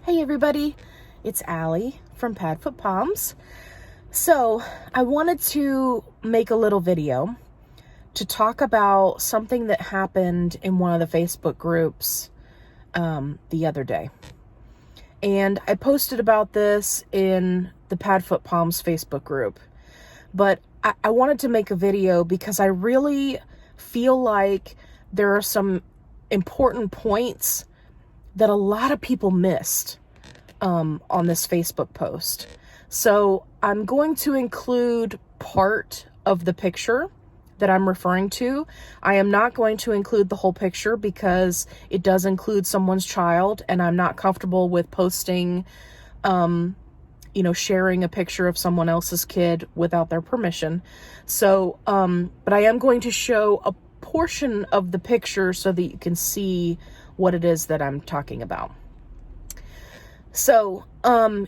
Hey everybody, it's Allie from Padfoot Palms. So I wanted to make a little video to talk about something that happened in one of the Facebook groups the other day. And I posted about this in the Padfoot Palms Facebook group, but I wanted to make a video because I really feel like there are some important points that a lot of people missed on this Facebook post. So I'm going to include part of the picture that I'm referring to. I am not going to include the whole picture because it does include someone's child, and I'm not comfortable with posting, sharing a picture of someone else's kid without their permission. So, but I am going to show a portion of the picture so that you can see what it is that I'm talking about. So,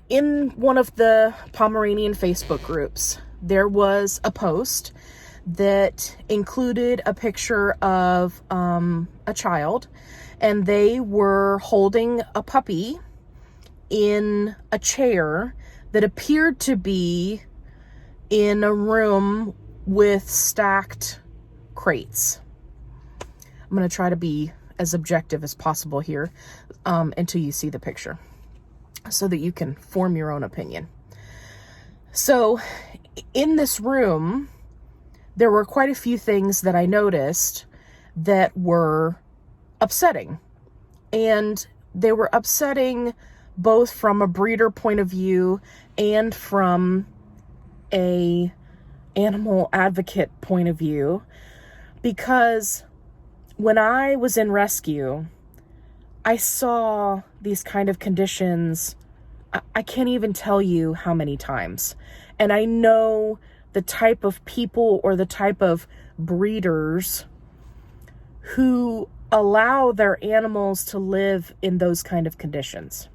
in one of the Pomeranian Facebook groups, there was a post that included a picture of a child, and they were holding a puppy in a chair that appeared to be in a room with stacked crates. I'm going to try to be as objective as possible here until you see the picture, so that you can form your own opinion. So in this room, there were quite a few things that I noticed that were upsetting. And they were upsetting both from a breeder point of view and from a animal advocate point of view, because when I was in rescue, I saw these kind of conditions, I can't even tell you how many times. And I know the type of people or the type of breeders who allow their animals to live in those kind of conditions.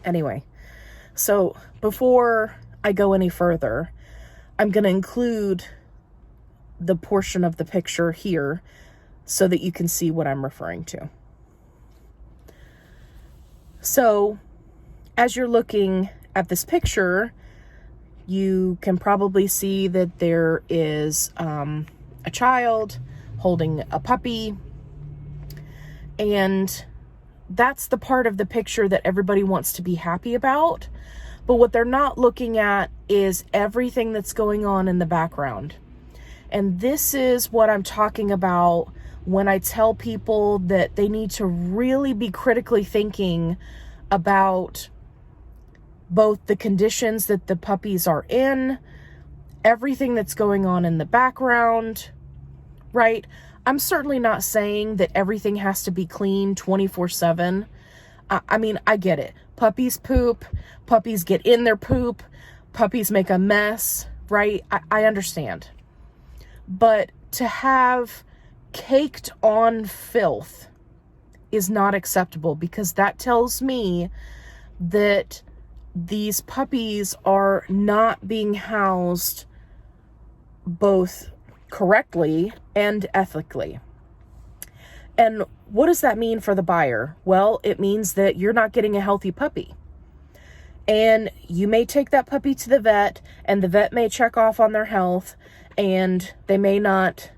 Anyway, so before I go any further, I'm going to include the portion of the picture here so that you can see what I'm referring to. So, as you're looking at this picture, you can probably see that there is a child holding a puppy, and that's the part of the picture that everybody wants to be happy about. But what they're not looking at is everything that's going on in the background. And this is what I'm talking about when I tell people that they need to really be critically thinking about both the conditions that the puppies are in, everything that's going on in the background, right? I'm certainly not saying that everything has to be clean 24/7. I mean, I get it. Puppies poop, puppies get in their poop, puppies make a mess, right? I understand. But to have caked on filth is not acceptable, because that tells me that these puppies are not being housed both correctly and ethically. And what does that mean for the buyer? Well, it means that you're not getting a healthy puppy. And you may take that puppy to the vet, and the vet may check off on their health, and they may not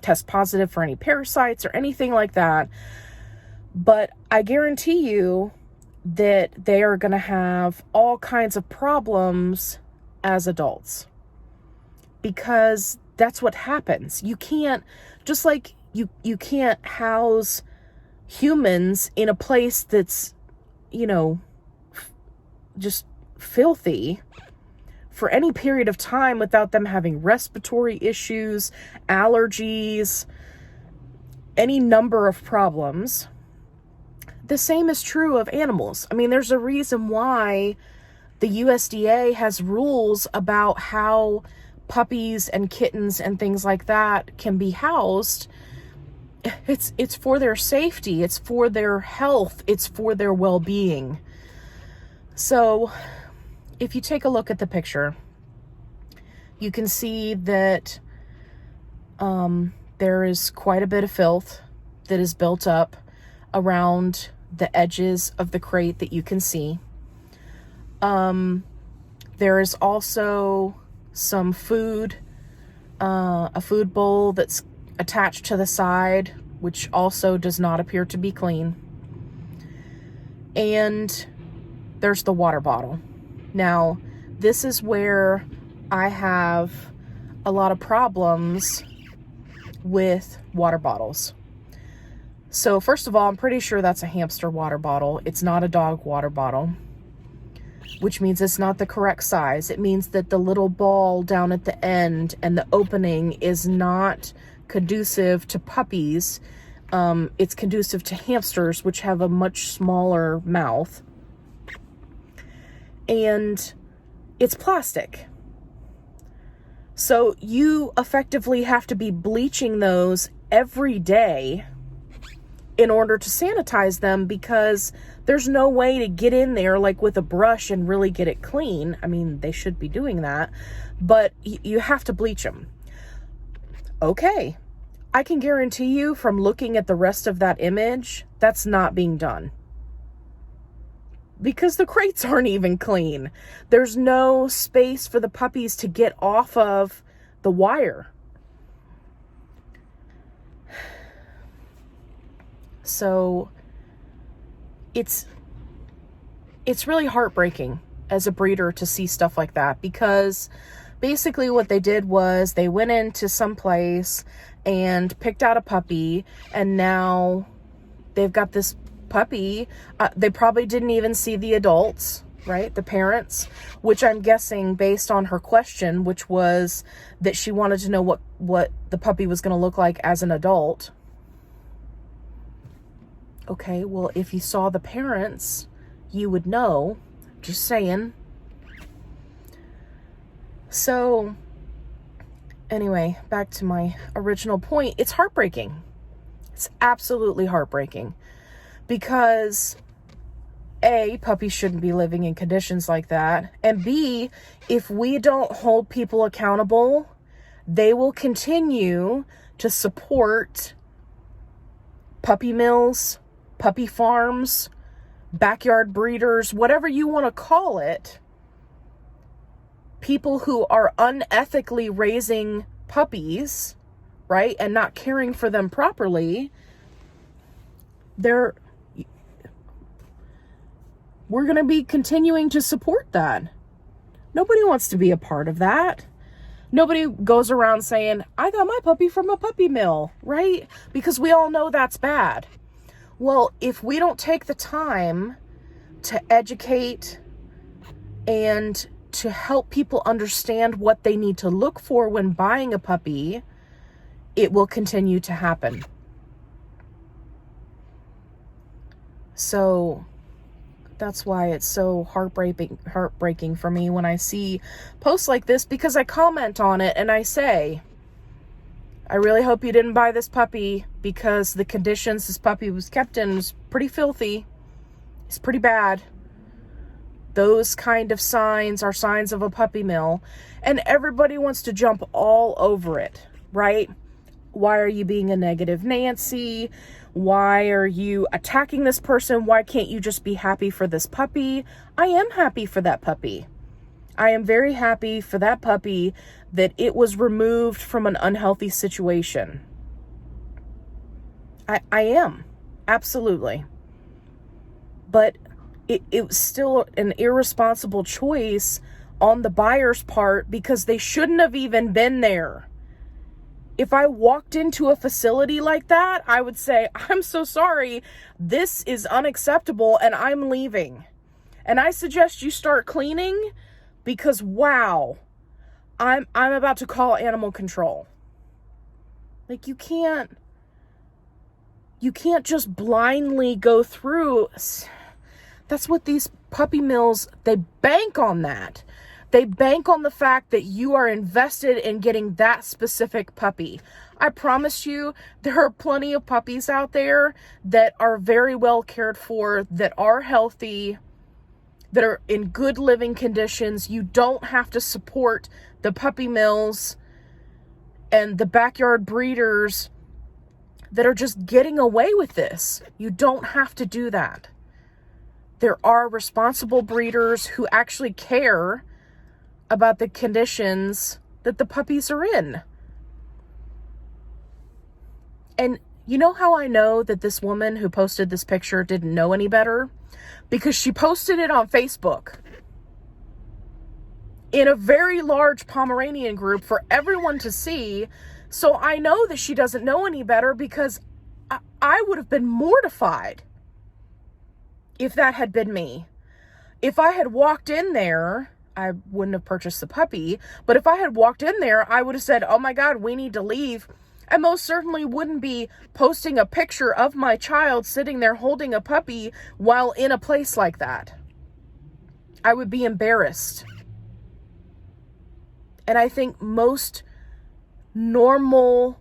test positive for any parasites or anything like that. But I guarantee you that they are going to have all kinds of problems as adults, because that's what happens. You can't, just like you can't house humans in a place that's, just filthy for any period of time without them having respiratory issues, allergies, any number of problems. The same is true of animals. I mean, there's a reason why the USDA has rules about how puppies and kittens and things like that can be housed. It's for their safety, it's for their health, it's for their well-being. So, if you take a look at the picture, you can see that there is quite a bit of filth that is built up around the edges of the crate that you can see. There is also some food, a food bowl that's attached to the side, which also does not appear to be clean. And there's the water bottle. Now, this is where I have a lot of problems with water bottles. So first of all, I'm pretty sure that's a hamster water bottle. It's not a dog water bottle, which means it's not the correct size. It means that the little ball down at the end and the opening is not conducive to puppies. It's conducive to hamsters, which have a much smaller mouth. And it's plastic. So you effectively have to be bleaching those every day in order to sanitize them, because there's no way to get in there like with a brush and really get it clean. I mean, they should be doing that, but you have to bleach them. Okay, I can guarantee you from looking at the rest of that image, that's not being done. Because the crates aren't even clean. There's no space for the puppies to get off of the wire. So it's really heartbreaking as a breeder to see stuff like that, because basically what they did was they went into some place and picked out a puppy, and now they've got this puppy. They probably didn't even see the adults, right? The parents, which I'm guessing based on her question, which was that she wanted to know what the puppy was going to look like as an adult. Okay, well, if you saw the parents, you would know. Just saying. So, anyway, back to my original point. It's heartbreaking. It's absolutely heartbreaking. Because, A, puppies shouldn't be living in conditions like that. And B, if we don't hold people accountable, they will continue to support puppy mills, puppy farms, backyard breeders, whatever you want to call it. People who are unethically raising puppies, right, and not caring for them properly, we're going to be continuing to support that. Nobody wants to be a part of that. Nobody goes around saying, I got my puppy from a puppy mill, right? Because we all know that's bad. Well, if we don't take the time to educate and to help people understand what they need to look for when buying a puppy, it will continue to happen. So that's why it's so heartbreaking for me when I see posts like this, because I comment on it and I say, I really hope you didn't buy this puppy, because the conditions this puppy was kept in was pretty filthy. It's pretty bad. Those kind of signs are signs of a puppy mill, and everybody wants to jump all over it, right? Why are you being a negative Nancy? Why are you attacking this person? Why can't you just be happy for this puppy? I am happy for that puppy. I am very happy for that puppy that it was removed from an unhealthy situation. I am. Absolutely. But it was still an irresponsible choice on the buyer's part, because they shouldn't have even been there. If I walked into a facility like that, I would say, I'm so sorry, this is unacceptable and I'm leaving. And I suggest you start cleaning, because wow, I'm about to call animal control. Like, you can't just blindly go through. That's what these puppy mills, they bank on that. They bank on the fact that you are invested in getting that specific puppy. I promise you, there are plenty of puppies out there that are very well cared for, that are healthy, that are in good living conditions. You don't have to support the puppy mills and the backyard breeders that are just getting away with this. You don't have to do that. There are responsible breeders who actually care about the conditions that the puppies are in. And you know how I know that this woman who posted this picture didn't know any better? Because she posted it on Facebook in a very large Pomeranian group for everyone to see. So I know that she doesn't know any better, because I would have been mortified if that had been me. If I had walked in there, I wouldn't have purchased the puppy, but if I had walked in there, I would have said, oh my God, we need to leave. I most certainly wouldn't be posting a picture of my child sitting there holding a puppy while in a place like that. I would be embarrassed. And I think most normal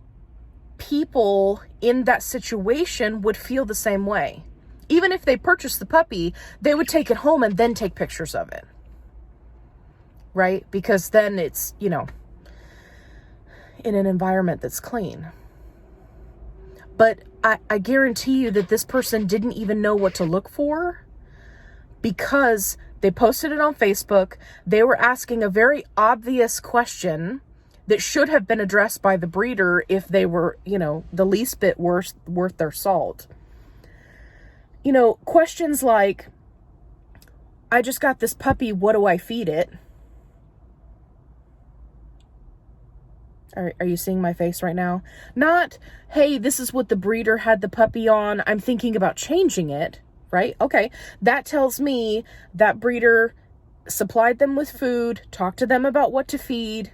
people in that situation would feel the same way. Even if they purchased the puppy, they would take it home and then take pictures of it. Right? Because then it's, in an environment that's clean. But I guarantee you that this person didn't even know what to look for, because they posted it on Facebook. They were asking a very obvious question that should have been addressed by the breeder if they were, the least bit worth their salt. Questions like, I just got this puppy, what do I feed it? Are you seeing my face right now? Not, hey, this is what the breeder had the puppy on, I'm thinking about changing it, right? Okay, that tells me that breeder supplied them with food, talked to them about what to feed.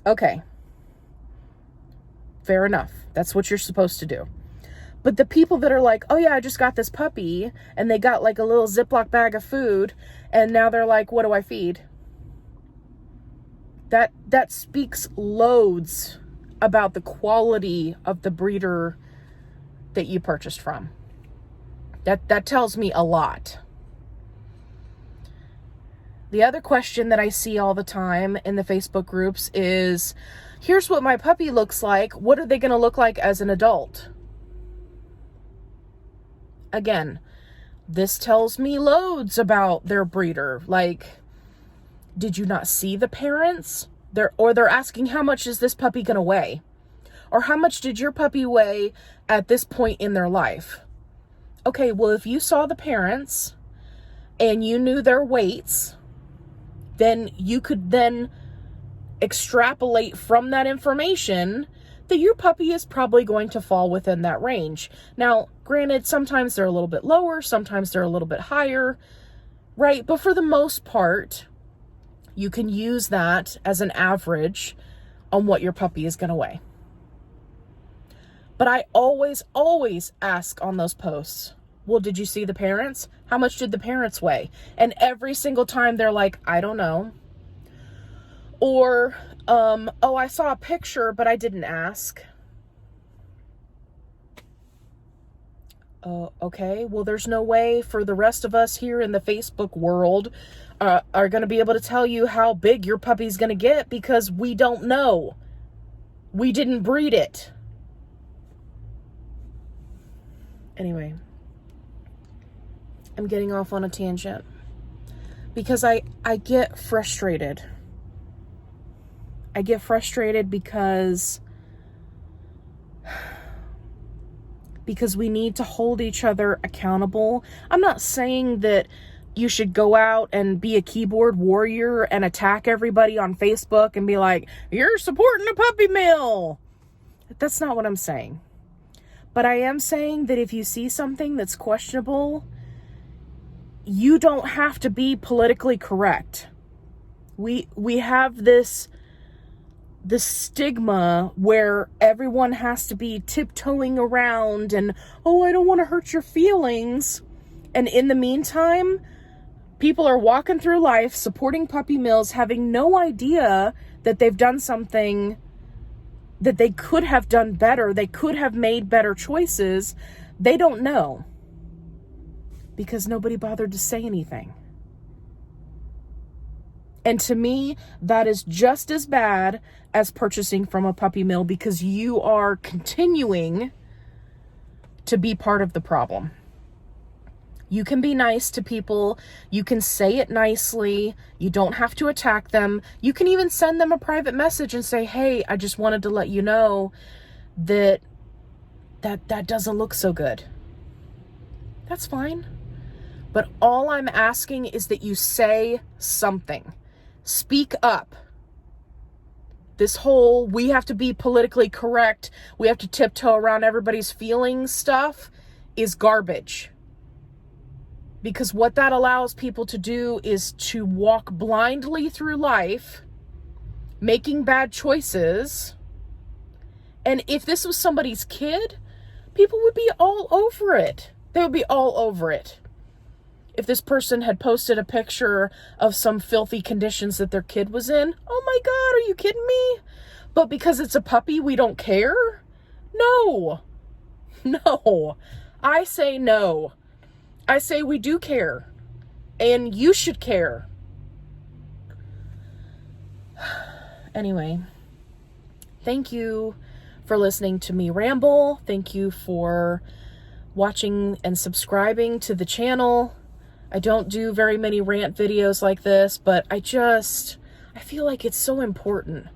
Okay, fair enough. That's what you're supposed to do. But the people that are like, oh yeah, I just got this puppy, and they got like a little Ziploc bag of food, and now they're like, what do I feed? That speaks loads about the quality of the breeder that you purchased from. That tells me a lot. The other question that I see all the time in the Facebook groups is, here's what my puppy looks like. What are they going to look like as an adult? Again, this tells me loads about their breeder. Like, did you not see the parents? They're asking, how much is this puppy going to weigh? Or how much did your puppy weigh at this point in their life? Okay, well, if you saw the parents and you knew their weights, then you could then extrapolate from that information that your puppy is probably going to fall within that range. Now, granted, sometimes they're a little bit lower, sometimes they're a little bit higher, right? But for the most part, you can use that as an average on what your puppy is going to weigh. But I always ask on those posts, well, did you see the parents? How much did the parents weigh? And every single time they're like, I don't know. Or, oh, I saw a picture, but I didn't ask. Okay, well, there's no way for the rest of us here in the Facebook world are going to be able to tell you how big your puppy's going to get, because we don't know. We didn't breed it. Anyway, I'm getting off on a tangent because I get frustrated. I get frustrated because we need to hold each other accountable. I'm not saying that you should go out and be a keyboard warrior and attack everybody on Facebook and be like, you're supporting a puppy mill. That's not what I'm saying. But I am saying that if you see something that's questionable, you don't have to be politically correct. We have this stigma where everyone has to be tiptoeing around and, oh, I don't want to hurt your feelings. And in the meantime, people are walking through life supporting puppy mills, having no idea that they've done something that they could have done better. They could have made better choices. They don't know because nobody bothered to say anything. And to me, that is just as bad as purchasing from a puppy mill, because you are continuing to be part of the problem. You can be nice to people. You can say it nicely. You don't have to attack them. You can even send them a private message and say, hey, I just wanted to let you know that doesn't look so good. That's fine. But all I'm asking is that you say something. Speak up. This whole, we have to be politically correct, we have to tiptoe around everybody's feelings stuff is garbage. Because what that allows people to do is to walk blindly through life, making bad choices. And if this was somebody's kid, people would be all over it. They would be all over it. If this person had posted a picture of some filthy conditions that their kid was in, oh my God, are you kidding me? But because it's a puppy, we don't care? No. No. I say no. I say we do care. And you should care. Anyway, thank you for listening to me ramble. Thank you for watching and subscribing to the channel. I don't do very many rant videos like this, but I feel like it's so important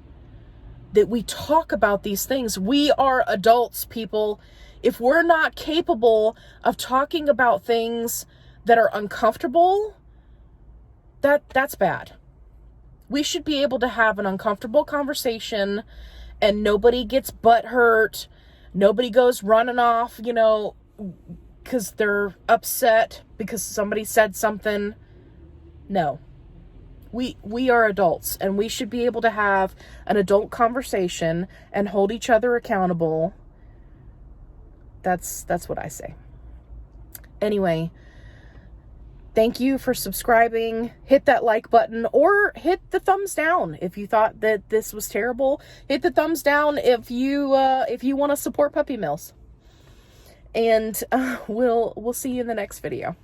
that we talk about these things. We are adults, people. If we're not capable of talking about things that are uncomfortable, that's bad. We should be able to have an uncomfortable conversation and nobody gets butthurt. Nobody goes running off, because they're upset because somebody said something. No. We are adults and we should be able to have an adult conversation and hold each other accountable. That's what I say. Anyway, thank you for subscribing. Hit that like button or hit the thumbs down if you thought that this was terrible. Hit the thumbs down if you want to support Puppy Mills. And we'll see you in the next video.